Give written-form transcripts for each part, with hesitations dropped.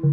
Hello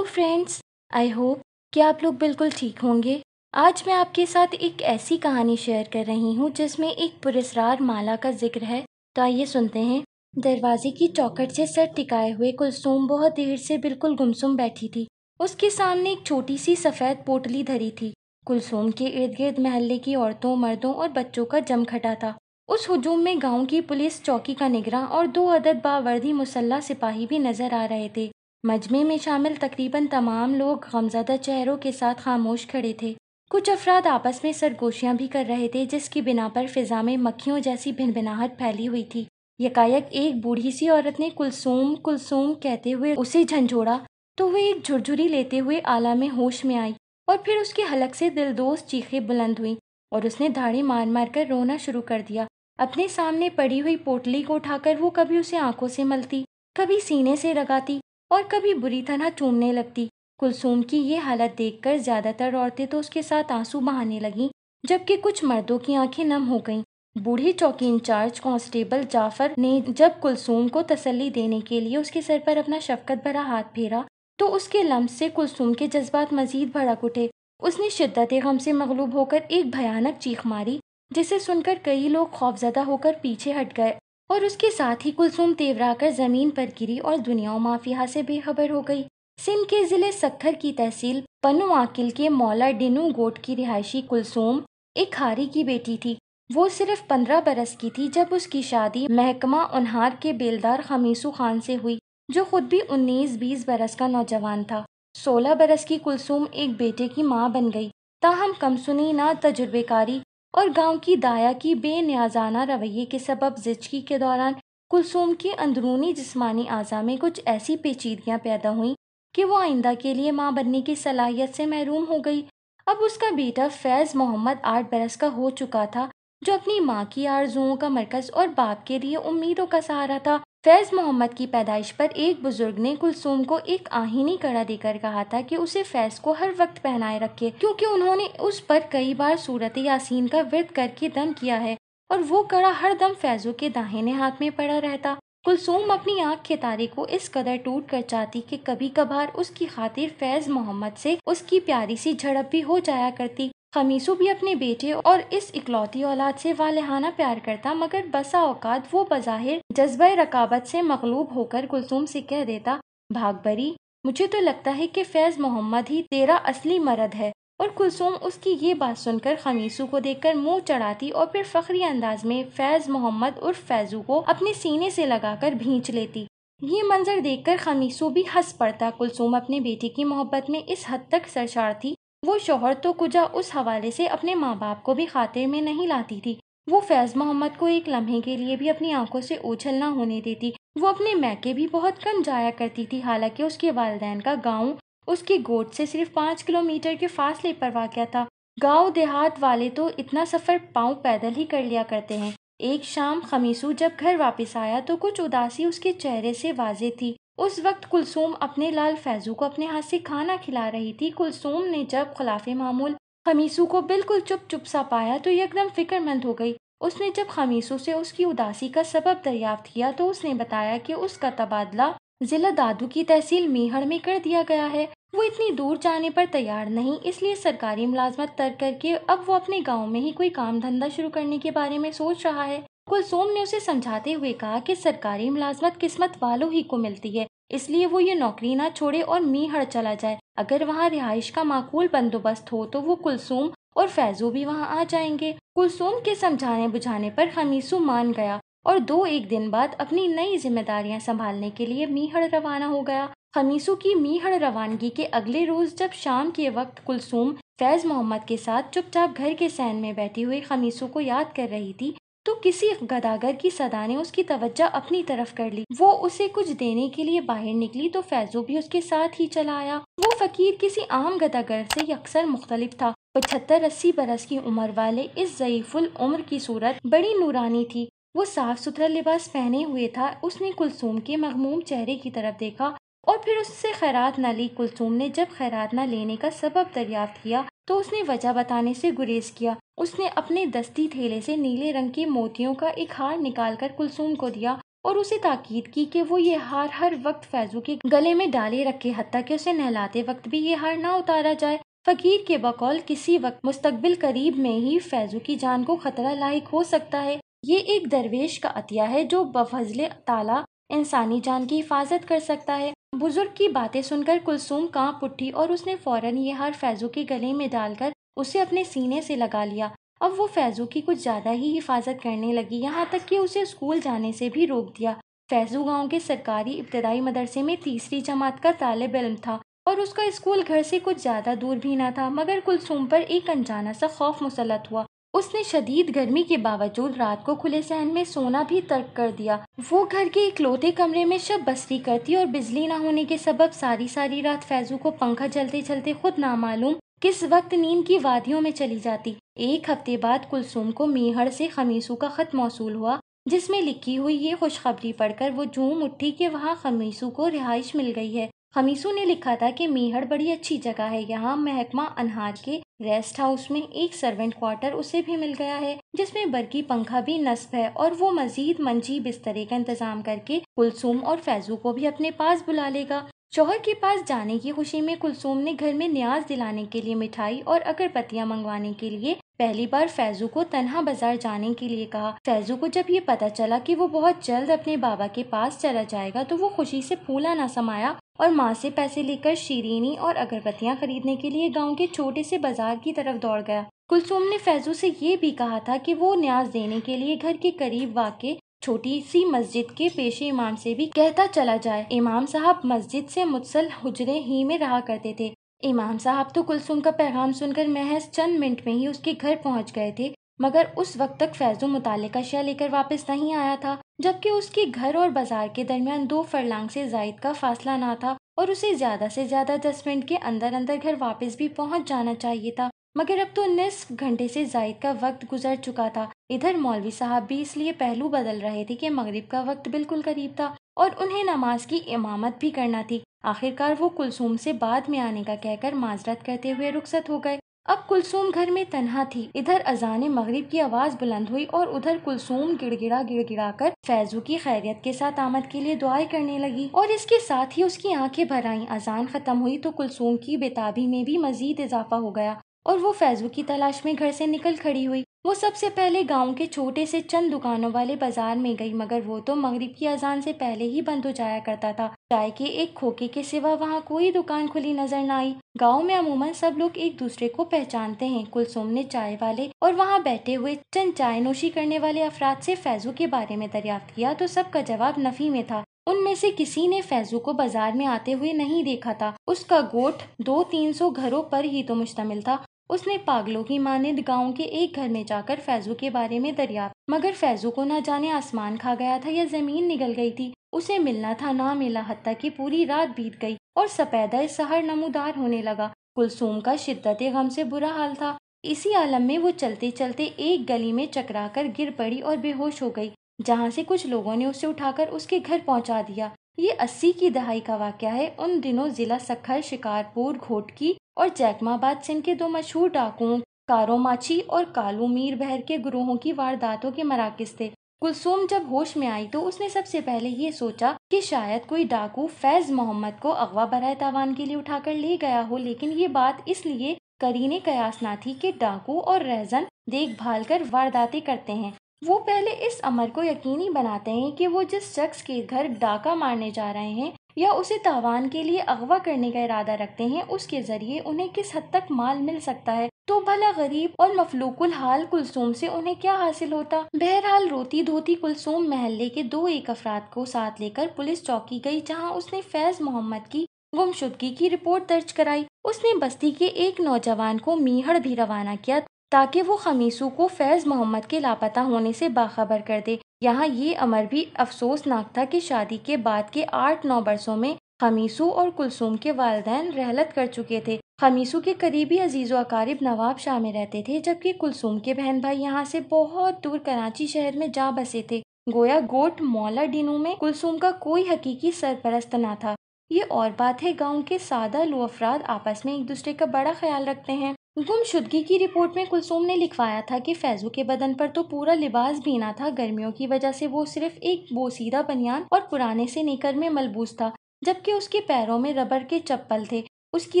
friends, I hope कि आप लोग बिल्कुल ठीक होंगे। आज मैं आपके साथ एक ऐसी कहानी शेयर कर रही हूँ जिसमें एक पुरस्कार माला का जिक्र है। तो आइए सुनते हैं। दरवाजे की चौखट से सर टिकाए हुए कुलसूम बहुत देर से बिल्कुल गुमसुम बैठी थी। उसके सामने एक छोटी सी सफ़ेद पोटली धरी थी। कुलसूम के इर्द गिर्द महल्ले की औरतों, मर्दों और बच्चों का जमघटा था। उस हुजूम में गांव की पुलिस चौकी का निगरान और 2 अदद बावर्दी मुसल्लह सिपाही भी नजर आ रहे थे। मजमे में शामिल तकरीबन तमाम लोग गमज़दा चेहरों के साथ खामोश खड़े थे। कुछ अफराद आपस में सरगोशियां भी कर रहे थे, जिसकी बिना पर फिजा में मक्खियों जैसी भिनभिनाहट फैली हुई थी। यकायक एक बूढ़ी सी औरत ने कुलसूम कुलसूम कहते हुए उसे झंझोड़ा तो वह एक झुरझुरी लेते हुए आला में होश में आई और फिर उसके हलक से दिलदोज चीखें बुलंद हुई और उसने धाड़ी मार मार कर रोना शुरू कर दिया। अपने सामने पड़ी हुई पोटली को उठाकर वो कभी उसे आंखों से मलती, कभी सीने से लगाती और कभी बुरी तरह चूमने लगती। कुलसूम की ये हालत देखकर ज्यादातर औरतें तो उसके साथ आंसू बहाने लगीं, जबकि कुछ मर्दों की आंखें नम हो गईं। बूढ़े चौकी इंचार्ज कांस्टेबल जाफर ने जब कुलसूम को तसल्ली देने के लिए उसके सर पर अपना शफकत भरा हाथ फेरा तो उसके लम्स से कुलसूम के जज्बात मजीद भड़क उठे। उसने शिद्दत गम से मगलूब होकर एक भयानक चीख मारी, जिसे सुनकर कई लोग खौफजदा होकर पीछे हट गए और उसके साथ ही कुलसूम तेवरा कर जमीन पर गिरी और दुनिया माफिया से बेखबर हो गई। सिंध के जिले सखर की तहसील पनु आकिल के मौला डिनू गोट की रिहायशी कुलसूम एक खारी की बेटी थी। वो सिर्फ 15 बरस की थी जब उसकी शादी महकमा उन्हार के बेलदार खमीसू खान से हुई, जो खुद भी 19-20 बरस का नौजवान था। 16 बरस की कुलसूम एक बेटे की माँ बन गई। ताहम कमसुनी, ना तजुर्बेकारी और गांव की दाया की बेनियाजाना रवैये के सबब ज़िचकी के दौरान कुलसूम की अंदरूनी जिस्मानी आज़ा में कुछ ऐसी पेचीदगियां पैदा हुईं कि वो आइंदा के लिए माँ बनने की सलाहियत से महरूम हो गई। अब उसका बेटा फैज़ मोहम्मद 8 बरस का हो चुका था, जो अपनी माँ की आरजुओं का मरकज और बाप के लिए उम्मीदों का सहारा था। फैज़ मोहम्मद की पैदाइश पर एक बुजुर्ग ने कुलसूम को एक आहीनी कड़ा देकर कहा था कि उसे फैज़ को हर वक्त पहनाए रखे, क्योंकि उन्होंने उस पर कई बार सूरत यासीन का विर्द करके दम किया है और वो कड़ा हर दम फैज़ो के दाहिने हाथ में पड़ा रहता। कुलसूम अपनी आँख के तारे को इस कदर टूट कर चाहती कि कभी कभार उसकी खातिर फैज़ मोहम्मद से उसकी प्यारी सी झड़प भी हो जाया करती। खमीसू भी अपने बेटे और इस इकलौती औलाद से वालिहाना प्यार करता, मगर बसा औकात वो बज़ाहिर जज्बा रकाबत से मगलूब होकर कुलसूम से कह देता, भाग बरी, मुझे तो लगता है कि फैज़ मोहम्मद ही तेरा असली मर्द है। और कुलसूम उसकी ये बात सुनकर खमीसू को देखकर मुंह चढ़ाती और फिर फखरी अंदाज में फैज़ मोहम्मद उर्फ फैजू को अपने सीने से लगाकर भींच लेती। ये मंजर देखकर खमीसू भी हंस पड़ता। कुलसूम अपने बेटे की मोहब्बत में इस हद तक सरशार थी, वो शौहर तो कुजा उस हवाले से अपने माँ बाप को भी खातिर में नहीं लाती थी। वो फैज़ मोहम्मद को एक लम्हे के लिए भी अपनी आंखों से ओझल न होने देती। वो अपने मैके भी बहुत कम जाया करती थी, हालांकि उसके वालिदैन का गाँव उसकी गोद से सिर्फ 5 किलोमीटर के फासले पर वाक़या था। गांव देहात वाले तो इतना सफ़र पाँव पैदल ही कर लिया करते हैं। एक शाम खमीसू जब घर वापस आया तो कुछ उदासी उसके चेहरे से वाज़ेह थी। उस वक्त कुलसूम अपने लाल फैजू को अपने हाथ से खाना खिला रही थी। कुलसूम ने जब खिलाफे मामूल खमीसू को बिल्कुल चुप चुप सा पाया तो एकदम फिक्रमंद हो गई। उसने जब खमीसू से उसकी उदासी का सबब दरियाफ्त किया तो उसने बताया कि उसका तबादला जिला दादू की तहसील मीहड़ में कर दिया गया है। वो इतनी दूर जाने पर तैयार नहीं, इसलिए सरकारी मुलाजमत तर्क करके अब वो अपने गांव में ही कोई काम धंधा शुरू करने के बारे में सोच रहा है। कुलसूम ने उसे समझाते हुए कहा कि सरकारी मुलाजमत किस्मत वालों ही को मिलती है, इसलिए वो ये नौकरी ना छोड़े और मीहड़ चला जाए। अगर वहाँ रिहाइश का माकूल बंदोबस्त हो तो वो कुलसूम और फैजू भी वहाँ आ जाएंगे। कुलसूम के समझाने बुझाने पर खमीसू मान गया और 2-1 दिन बाद अपनी नई जिम्मेदारियां संभालने के लिए मीहड़ रवाना हो गया। खमीसू की मीहड़ रवानगी के अगले रोज जब शाम के वक्त कुलसूम फैज़ मोहम्मद के साथ चुपचाप घर के सैन में बैठी हुई खमीसू को याद कर रही थी तो किसी गदागर की सदा ने उसकी तवज्जो अपनी तरफ कर ली। वो उसे कुछ देने के लिए बाहर निकली तो फैजू भी उसके साथ ही चला आया। वो फकीर किसी आम गदागर से यकसर मुख्तलिफ था। 75-80 बरस की उम्र वाले इस ज़ईफुल उम्र की सूरत बड़ी नूरानी थी। वो साफ सुथरा लिबास पहने हुए था। उसने कुलसूम के मगमूम चेहरे की तरफ देखा और फिर उससे खैरात न ली। कुलसूम ने जब खैरात न लेने का सबब दरियाफ्त किया तो उसने वजह बताने से गुरेज किया। उसने अपने दस्ती थैले से नीले रंग के मोतियों का एक हार निकालकर कुलसूम को दिया और उसे ताकीद की कि वो ये हार हर वक्त फैजू के गले में डाले रखे, हत्ता कि उसे नहलाते वक्त भी ये हार ना उतारा जाए। फकीर के बकौल किसी वक्त मुस्तकबिल करीब में ही फैजू की जान को खतरा लाहिक हो सकता है। ये एक दरवेश का अतिया है जो बफजले ताला इंसानी जान की हिफाजत कर सकता है। बुजुर्ग की बातें सुनकर कुलसूम कांप उठी और उसने फौरन ये हार फैजू के गले में डालकर उसे अपने सीने से लगा लिया। अब वो फैजू की कुछ ज्यादा ही हिफाजत करने लगी, यहाँ तक कि उसे स्कूल जाने से भी रोक दिया। फैजू गांव के सरकारी इब्तदाई मदरसे में तीसरी जमात का तालिब इल्म था और उसका स्कूल घर से कुछ ज्यादा दूर भी न था। मगर कुलसूम पर एक अनजाना सा खौफ मुसल्लत हुआ। उसने शदीद गर्मी के बावजूद रात को खुले सहन में सोना भी तर्क कर दिया। वो घर के इकलौते कमरे में शब बसरी करती और बिजली न होने के सबब सारी सारी रात फैजू को पंखा चलते चलते खुद नामालूम किस वक्त नींद की वादियों में चली जाती। एक हफ्ते बाद कुलसूम को मीहड़ से खमीसू का खत मौसूल हुआ जिसमें लिखी हुई ये खुशखबरी पढ़कर वो झूम उठी कि वहाँ खमीसू को रिहाइश मिल गई है। खमीसू ने लिखा था कि मीहड़ बड़ी अच्छी जगह है, यहाँ महकमा अनहार के रेस्ट हाउस में एक सर्वेंट क्वार्टर उसे भी मिल गया है जिसमें बरकी पंखा भी नस्ब है और वो मजीद मंजी बिस्तरे का इंतजाम करके कुलसूम और फैजू को भी अपने पास बुला लेगा। शौहर के पास जाने की खुशी में कुलसूम ने घर में न्याज दिलाने के लिए मिठाई और अगरबत्तियां मंगवाने के लिए पहली बार फैजू को तन्हा बाजार जाने के लिए कहा। फैजू को जब ये पता चला कि वो बहुत जल्द अपने बाबा के पास चला जाएगा तो वो खुशी से फूला न समाया और माँ से पैसे लेकर शीरीनी और अगरबत्तियां खरीदने के लिए गांव के छोटे से बाजार की तरफ दौड़ गया। कुलसूम ने फैजू से ये भी कहा था कि वो न्याज देने के लिए घर के करीब वाक़े छोटी सी मस्जिद के पेशे इमाम से भी कहता चला जाए। इमाम साहब मस्जिद से मुत्सल हुजरे ही में रहा करते थे। इमाम साहब तो कुलसूम का पैगाम सुनकर महज चंद मिनट में ही उसके घर पहुंच गए थे, मगर उस वक्त तक फैजू मुताले का शय लेकर वापस नहीं आया था, जबकि उसके घर और बाजार के दरमियान 2 फरलांग से जायद का फासला ना था और उसे ज्यादा से ज्यादा 10 मिनट के अंदर अंदर घर वापस भी पहुंच जाना चाहिए था। मगर अब तो निस्फ घंटे से जायद का वक्त गुजर चुका था। इधर मौलवी साहब भी इसलिए पहलू बदल रहे थे कि मगरिब का वक्त बिल्कुल करीब था और उन्हें नमाज की इमामत भी करना थी। आखिरकार वो कुलसूम से बाद में आने का कहकर माजरत करते हुए रुखसत हो गए। अब कुलसूम घर में तन्हा थी। इधर अजान मगरिब की आवाज बुलंद हुई और उधर कुलसूम गिड़गिड़ा कर फैजू की खैरियत के साथ आमद के लिए दुआएं करने लगी और इसके साथ ही उसकी आंखें भर आईं। अजान खत्म हुई तो कुलसूम की बेताबी में भी मजीद इजाफा हो गया और वो फैजू की तलाश में घर से निकल खड़ी हुई। वो सबसे पहले गांव के छोटे से चंद दुकानों वाले बाजार में गई, मगर वो तो मगरिब की अजान से पहले ही बंद हो जाया करता था। चाय के एक खोखे के सिवा वहाँ कोई दुकान खुली नजर न आई। गांव में अमूमन सब लोग एक दूसरे को पहचानते हैं। कुलसूम ने चाय वाले और वहाँ बैठे हुए चंद चाय नोशी करने वाले अफराद से फैजू के बारे में दरियाफ्त किया तो सबका जवाब नफी में था। उनमें से किसी ने फैजू को बाजार में आते हुए नहीं देखा था। उसका गोठ 200-300 घरों पर ही तो मुश्तमिल था। उसने पागलों की मानिंद गांव के एक घर में जाकर फैजू के बारे में दरियाफ्त, मगर फैजू को न जाने आसमान खा गया था या जमीन निगल गई थी। उसे मिलना था ना मिला, हत्ता कि पूरी रात बीत गई और सफेदा सहर नमूदार होने लगा। कुलसूम का शिद्दत गम से बुरा हाल था। इसी आलम में वो चलते चलते एक गली में चकरा कर गिर पड़ी और बेहोश हो गई, जहाँ से कुछ लोगों ने उसे उठाकर उसके घर पहुँचा दिया। ये 80 की दहाई का वाक़या है। उन दिनों जिला सखर, शिकारपुर, घोटकी और जैकमाबाद सिंध के 2 मशहूर डाकुओं कारोमाची और कालू मीर बहर के गुरोहों की वारदातों के मराकज थे। कुलसूम जब होश में आई तो उसने सबसे पहले ये सोचा कि शायद कोई डाकू फैज मोहम्मद को अगवा बराए तावान के लिए उठाकर ले गया हो, लेकिन ये बात इसलिए करीने कयास ना थी कि डाकू और रहजन देखभाल कर वारदातें करते हैं। वो पहले इस अमर को यकीनी बनाते हैं कि वो जिस शख्स के घर डाका मारने जा रहे हैं या उसे तावान के लिए अगवा करने का इरादा रखते हैं, उसके जरिए उन्हें किस हद तक माल मिल सकता है। तो भला गरीब और मफलूकुल हाल कुलसूम से उन्हें क्या हासिल होता। बहरहाल रोती धोती कुलसूम महल्ले के 2-1 अफराद को साथ लेकर पुलिस चौकी गई, जहां उसने फैज मोहम्मद की गुमशुदगी की रिपोर्ट दर्ज कराई। उसने बस्ती के एक नौजवान को मीहड़ भी रवाना किया ताकि वो खमीसू को फैज मोहम्मद के लापता होने से बाखबर कर दे। यहाँ ये अमर भी अफसोसनाक था कि शादी के बाद के 8-9 बरसों में खमीसू और कुलसूम के वालिदैन रहलत कर चुके थे। खमीसू के करीबी अजीज़ो अकारिब नवाब शाह में रहते थे, जबकि कुलसूम के बहन भाई यहाँ से बहुत दूर कराची शहर में जा बसे थे। गोया गोट मौला डिनू में कुलसूम का कोई हकीकी सरपरस्त ना था। ये और बात है, गांव के सादा लो अफराद आपस में एक दूसरे का बड़ा ख्याल रखते हैं। गुमशुदगी की रिपोर्ट में कुलसूम ने लिखवाया था कि फैजू के बदन पर तो पूरा लिबास भीना था। गर्मियों की वजह से वो सिर्फ एक बोसीदा बनियान और पुराने से निकर में मलबूस था, जबकि उसके पैरों में रबर के चप्पल थे। उसकी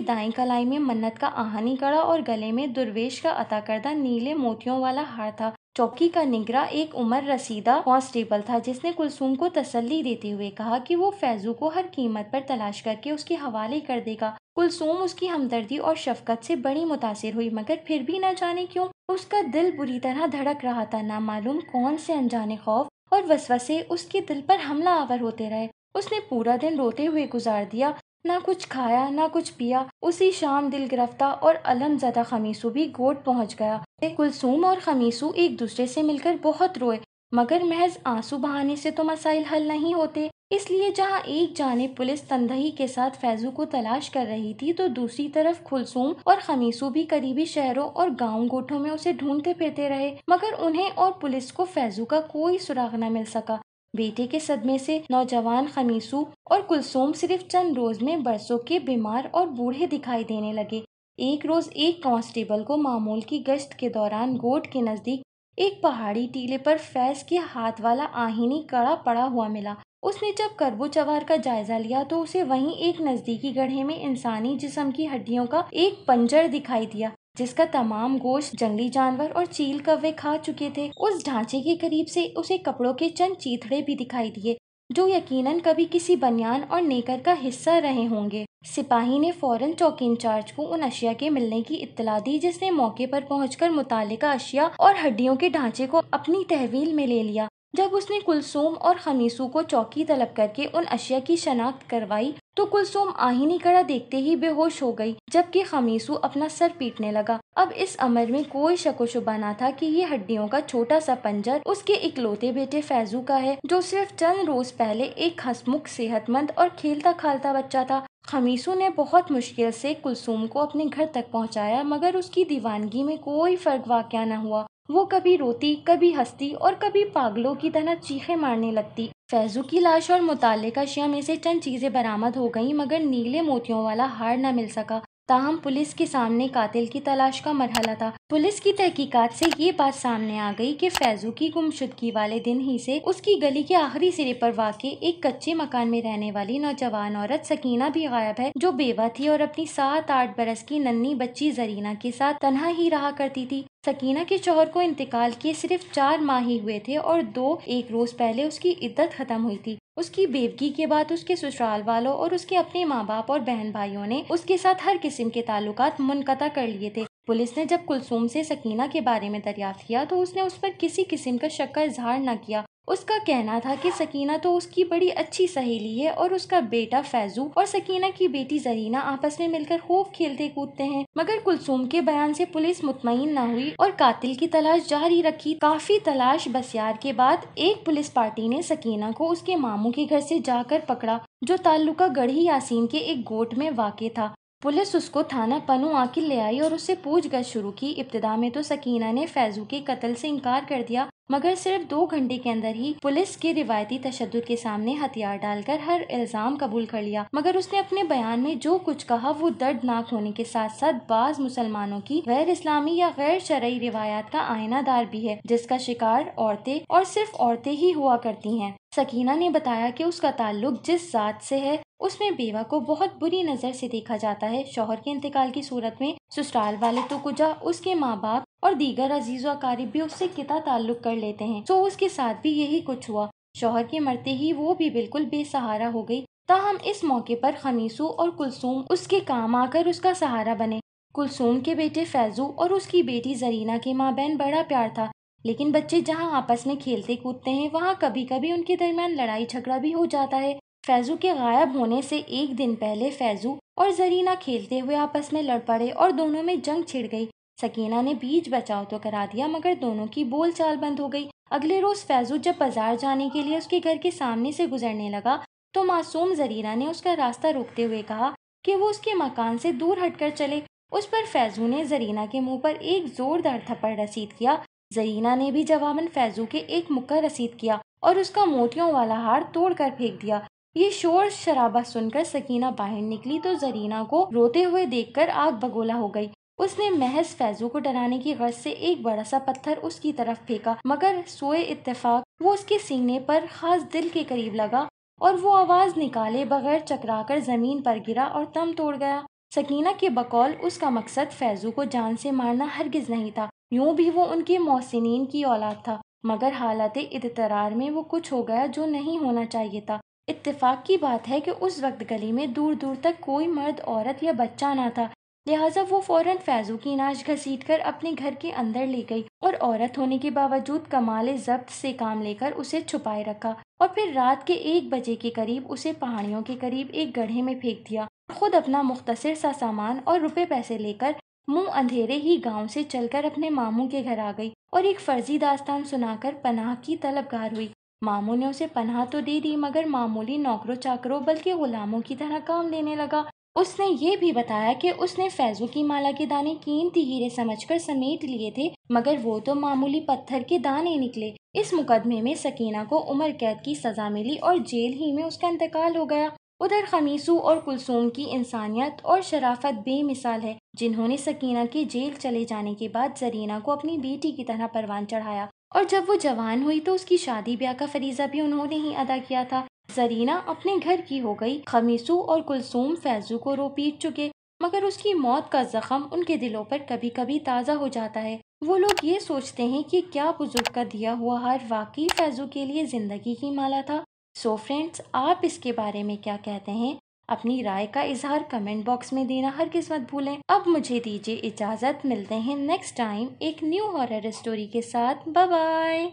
दाईं कलाई में मन्नत का आहनी कड़ा और गले में दुर्वेश का अता करदा नीले मोतियों वाला हार था। चौकी का निगरां एक उमर रसीदा कांस्टेबल था, जिसने कुलसूम को तसल्ली देते हुए कहा कि वो फैजू को हर कीमत पर तलाश करके उसके हवाले कर देगा। कुलसूम उसकी हमदर्दी और शफकत से बड़ी मुतासिर हुई, मगर फिर भी न जाने क्यों उसका दिल बुरी तरह धड़क रहा था। नामालूम कौन से अनजाने खौफ और वसवसे उसके दिल पर हमला आवर होते रहे। उसने पूरा दिन रोते हुए गुजार दिया, ना कुछ खाया ना कुछ पिया। उसी शाम दिल गिरफ्तार और अलमज़दा खमीसू भी गोट पहुंच गया। कुलसूम और खमीसू एक दूसरे से मिलकर बहुत रोए, मगर महज आंसू बहाने से तो मसाइल हल नहीं होते। इसलिए जहां एक जानिब पुलिस तंदही के साथ फैजू को तलाश कर रही थी, तो दूसरी तरफ कुलसूम और खमीसू भी करीबी शहरों और गांव गोठों में उसे ढूंढते फिरते रहे, मगर उन्हें और पुलिस को फैजू का कोई सुराग न मिल सका। बेटे के सदमे से नौजवान खमीसू और कुलसूम सिर्फ चंद रोज में बरसों के बीमार और बूढ़े दिखाई देने लगे। एक रोज एक कांस्टेबल को मामूल की गश्त के दौरान गोट के नजदीक एक पहाड़ी टीले पर फैज के हाथ वाला आहीनी कड़ा पड़ा हुआ मिला। उसने जब करबो चवार का जायजा लिया तो उसे वहीं एक नजदीकी गड्ढे में इंसानी जिस्म की हड्डियों का एक पंजर दिखाई दिया, जिसका तमाम गोश्त जंगली जानवर और चील कौवे खा चुके थे। उस ढांचे के करीब से उसे कपड़ों के चंद चीथड़े भी दिखाई दिए, जो यकीनन कभी किसी बनियान और नेकर का हिस्सा रहे होंगे। सिपाही ने फौरन चौकी इंचार्ज को उन अशिया के मिलने की इत्तला दी, जिसने मौके पर पहुंचकर मुतालिका अशिया और हड्डियों के ढांचे को अपनी तहवील में ले लिया। जब उसने कुलसूम और खमीसू को चौकी तलब करके उन अशिया की शनाख्त करवाई, तो कुलसूम आहीनी कड़ा देखते ही बेहोश हो गई, जबकि खमीसू अपना सर पीटने लगा। अब इस अमर में कोई शक शुबा न था कि ये हड्डियों का छोटा सा पंजर उसके इकलौते बेटे फैजू का है, जो सिर्फ चंद रोज पहले एक हंसमुख, सेहतमंद और खेलता खालता बच्चा था। खमीसू ने बहुत मुश्किल से कुलसूम को अपने घर तक पहुंचाया, मगर उसकी दीवानगी में कोई फर्क वाक़या न हुआ। वो कभी रोती, कभी हंसती और कभी पागलों की तरह चीखें मारने लगती। फैजू की लाश और मुताल्लिका अशिया में से चंद चीजें बरामद हो गईं, मगर नीले मोतियों वाला हार न मिल सका। ताहम पुलिस के सामने कातिल की तलाश का मरहला था। पुलिस की तहकीकात से ये बात सामने आ गई कि फैजू की गुमशुदगी वाले दिन ही से उसकी गली के आखिरी सिरे पर वाक़े एक कच्चे मकान में रहने वाली नौजवान औरत सकीना भी गायब है, जो बेवा थी और अपनी 7-8 बरस की नन्ही बच्ची जरीना के साथ तन्हा ही रहा करती थी। सकीना के शौहर को इंतकाल किए सिर्फ 4 माह ही हुए थे और एक रोज पहले उसकी इद्दत खत्म हुई थी। उसकी बेवगी के बाद उसके ससुराल वालों और उसके अपने माँ बाप और बहन भाइयों ने उसके साथ हर किस्म के ताल्लुकात मुनक़ता कर लिए थे। पुलिस ने जब कुलसूम से सकीना के बारे में दरियाफ्त किया, तो उसने उस पर किसी किस्म का शक का इजहार न किया। उसका कहना था कि सकीना तो उसकी बड़ी अच्छी सहेली है और उसका बेटा फैजू और सकीना की बेटी जरीना आपस में मिलकर खूब खेलते कूदते हैं। मगर कुलसूम के बयान से पुलिस मुतमईन न हुई और कातिल की तलाश जारी रखी। काफी तलाश बसियार के बाद एक पुलिस पार्टी ने सकीना को उसके मामू के घर से जाकर पकड़ा, जो ताल्लुका गढ़ी यासीन के एक गोट में वाक़े था। पुलिस उसको थाना पनू आकिल ले आई और उससे पूछगछ शुरू की। इब्तिदा में तो सकीना ने फैजू के कत्ल से इनकार कर दिया, मगर सिर्फ 2 घंटे के अंदर ही पुलिस के रिवायती तशद्दुद के सामने हथियार डालकर हर इल्जाम कबूल कर लिया। मगर उसने अपने बयान में जो कुछ कहा वो दर्दनाक होने के साथ साथ बाज मुसलमानों की गैर इस्लामी या गैर शरई रिवायात का आईनादार भी है, जिसका शिकार औरतें और सिर्फ औरतें ही हुआ करती हैं। सकीना ने बताया कि उसका ताल्लुक जिस जात से है उसमें बेवा को बहुत बुरी नजर से देखा जाता है। शौहर के इंतकाल की सूरत में ससुराल वाले तो कुजा, उसके माँ बाप और दीगर अजीज व अकारिब भी उससे किता ताल्लुक कर लेते हैं। तो उसके साथ भी यही कुछ हुआ। शौहर के मरते ही वो भी बिल्कुल बेसहारा हो गई। ताहम इस मौके पर खमीसू और कुलसूम उसके काम आकर उसका सहारा बने। कुलसूम के बेटे फैजू और उसकी बेटी जरीना के माँ बहन बड़ा प्यार था, लेकिन बच्चे जहाँ आपस में खेलते कूदते हैं वहाँ कभी कभी उनके दरमियान लड़ाई झगड़ा भी हो जाता है। फैजू के गायब होने से एक दिन पहले फैजू और जरीना खेलते हुए आपस में लड़ पड़े और दोनों में जंग छिड़ गई। सकीना ने बीच बचाव तो करा दिया, मगर दोनों की बोलचाल बंद हो गई। अगले रोज फैजू जब बाजार जाने के लिए उसके घर के सामने से गुजरने लगा, तो मासूम जरीना ने उसका रास्ता रोकते हुए कहा कि वो उसके मकान से दूर हटकर चले। उस पर फैजू ने जरीना के मुंह पर एक जोरदार थप्पड़ रसीद किया, زرینہ نے بھی جواباً فیضو کے ایک مکہ رسید کیا اور اس کا موتیوں والا ہار توڑ کر پھینک دیا۔ یہ شور شرابہ سن کر سکینہ باہر نکلی تو زرینہ کو روتے ہوئے دیکھ کر آگ بگولا ہو گئی۔ اس نے محض فیضو کو ڈرانے کی غرض سے ایک بڑا سا پتھر اس کی طرف پھینکا، مگر سوئے اتفاق وہ اس کے سینے پر خاص دل کے قریب لگا اور وہ آواز نکالے بغیر چکرا کر زمین پر گرا اور دم توڑ گیا۔ سکینہ کے بقول اس کا مقصد فیضو کو جان سے مارنا ہرگز نہیں تھا، یوں بھی وہ ان کے محسنین کی اولاد تھا، مگر حالت اضطرار میں وہ کچھ ہو گیا جو نہیں ہونا چاہیے تھا۔ اتفاق کی بات ہے کہ اس وقت گلی میں دور دور تک کوئی مرد، عورت یا بچہ نہ تھا، لہٰذا وہ فوراً فیضو کی ناش گھسیٹ کر اپنے گھر کے اندر لے گئی اور عورت ہونے کے باوجود کمال ضبط سے کام لے کر اسے چھپائے رکھا اور پھر رات کے 1 بجے کے قریب اسے پہاڑیوں کے قریب ایک گڑھے میں پھینک دیا۔ خود اپنا مختصر سا سامان اور روپے پیسے لے کر منہ اندھیرے ہی گاؤں سے چل کر اپنے ماموں کے گھر آ گئی اور ایک فرضی داستان سنا کر پناہ کی طلبگار ہوئی۔ ماموں نے اسے پناہ تو دے دی مگر معمولی نوکروں چاکروں بلکہ غلاموں کی طرح کام لینے لگا۔ اس نے یہ بھی بتایا کہ اس نے فیضو کی مالا کے دانے قیمتی ہیرے سمجھ کر سمیٹ لیے تھے، مگر وہ تو معمولی پتھر کے دانے نکلے۔ اس مقدمے میں سکینہ کو عمر قید کی سزا ملی اور جیل ہی میں اس کا انتقال ہو گیا۔ ادھر خمیسو اور کلثوم کی انسانیت اور شرافت بے مثال ہے، جنہوں نے سکینہ کے جیل چلے جانے کے بعد زرینہ کو اپنی بیٹی کی طرح پروان چڑھایا، اور جب وہ جوان ہوئی تو اس کی شادی بیاہ کا فریضہ بھی انہوں نے ہی ادا کیا تھا۔ زرینہ اپنے گھر کی ہو گئی، خمیسو اور کلثوم فیضو کو رو پیٹ چکے، مگر اس کی موت کا زخم ان کے دلوں پر کبھی کبھی تازہ ہو جاتا ہے۔ وہ لوگ یہ سوچتے ہیں کہ کیا بزرگ کا دیا ہوا ہار واقعی فیضو کے لیے زندگی کی مالا تھا؟ سو فرینڈز، آپ اس کے بارے میں کیا کہتے ہیں؟ اپنی رائے کا اظہار کمنٹ باکس میں دینا ہرگز مت بھولیں۔ اب مجھے دیجیے اجازت، ملتے ہیں نیکسٹ ٹائم ایک نیو ہارر اسٹوری کے ساتھ۔ Bye bye.